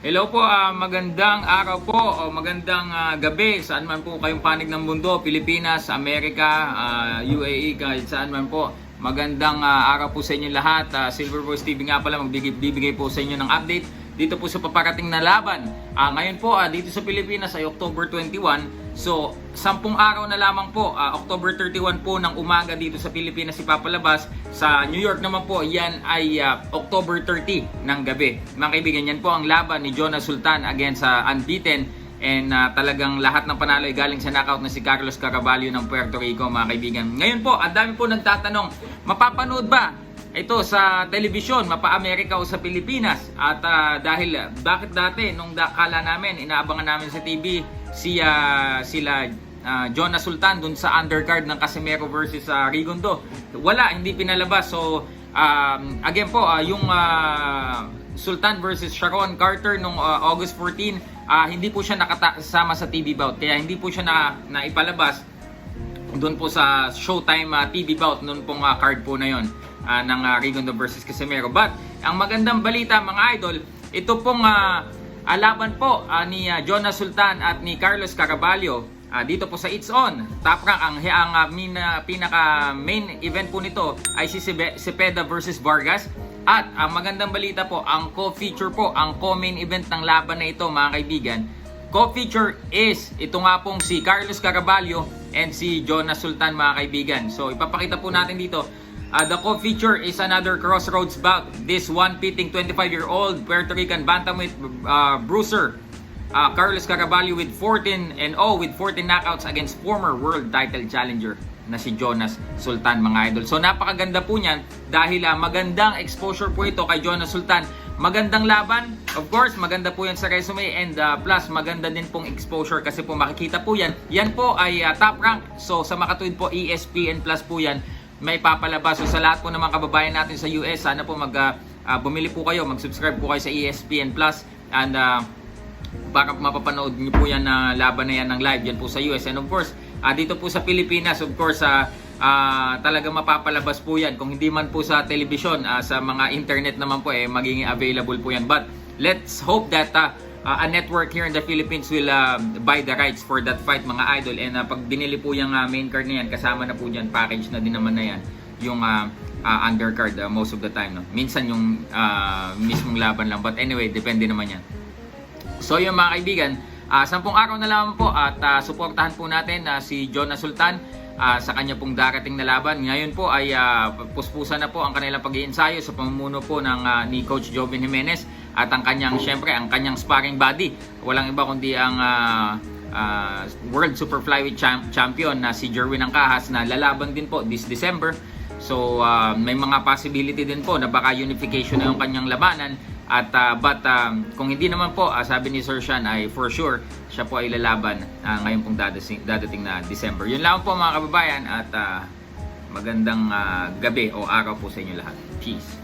Hello po, magandang araw po o magandang gabi saan man po kayong panig ng mundo, Pilipinas, Amerika, UAE, kahit saan man po. Magandang araw po sa inyo lahat. Silver Voice TV nga pala magbibigay po sa inyo ng update dito po sa paparating na laban. Ngayon po dito sa Pilipinas ay October 21. So, 10 araw na lamang po, October 31 po ng umaga dito sa Pilipinas ipapalabas. Sa New York naman po, yan ay October 30 ng gabi. Mga kaibigan, yan po ang laban ni Jonas Sultan against Unbeaten. And talagang lahat ng panalo ay galing sa knockout na si Carlos Caraballo ng Puerto Rico, mga kaibigan. Ngayon po, ang dami po nagtatanong, mapapanood ba ito sa telebisyon, mapa-Amerika o sa Pilipinas? At dahil, bakit dati, nung kala namin, inaabangan namin sa TV, sila Jonas Sultan dun sa undercard ng Casimero versus Rigondo. Wala, hindi pinalabas. So, again po, yung Sultan versus Sharon Carter nung August 14, hindi po siya nakasama sa TV bout. Kaya hindi po siya naipalabas doon po sa Showtime TV bout noon pong card po na yon ng Rigondo versus Casimero. But ang magandang balita, mga idol, ito pong laban po ni Jonas Sultan at ni Carlos Caraballo dito po sa It's On Top Rank. Ang pinaka main event po nito ay si Cepeda versus Vargas. At ang magandang balita po, ang co-feature po, ang co-main event ng laban na ito, mga kaibigan, co-feature is ito nga pong si Carlos Caraballo and si Jonas Sultan, mga kaibigan. So ipapakita po natin dito. The co-feature is another crossroads bout. This one pitting 25-year-old Puerto Rican bantamweight bruiser Carlos Caraballo with 14-0 with 14 knockouts against former world title challenger na si Jonas Sultan, mga idol. So napakaganda po niyan dahil magandang exposure po ito kay Jonas Sultan. Magandang laban, of course, maganda po yan sa resume, and plus maganda din pong exposure kasi po makikita po yan. Yan po ay Top Rank. So sa makatuwid po, ESPN Plus po yan may papalabas. So sa lahat po ng mga kababayan natin sa US, sana po bumili po kayo, mag-subscribe po kayo sa ESPN Plus, and para mapapanood niyo po yan na laban na yan ng live yan po sa US. And of course, dito po sa Pilipinas, of course, talaga mapapalabas po yan. Kung hindi man po sa television, sa mga internet naman po, magiging available po yan. But let's hope that a network here in the Philippines will buy the rights for that fight, mga idol. And pag binili po yung main card na yan, kasama na po dyan, package na din naman na yan, yung undercard most of the time. No? Minsan yung mismong laban lang. But anyway, depende naman yan. So yung mga kaibigan, 10 araw na lamang po at suportahan po natin si Jonas Sultan sa kanya pong darating na laban. Ngayon po ay puspusan na po ang kanilang pag-iensayo sa pamumuno po ni Coach Jovin Jimenez at ang kanyang, syempre, ang kanyang sparring buddy. Walang iba kundi ang World Super Flyweight Champion na si Jerwin Angcahas na lalaban din po this December. So may mga possibility din po na baka unification na yung kanyang labanan. At but kung hindi naman po, sabi ni Sir Sean ay for sure siya po ay lalaban ngayon pong dadating na December. Yun lang po, mga kababayan, at magandang gabi o araw po sa inyo lahat. Peace.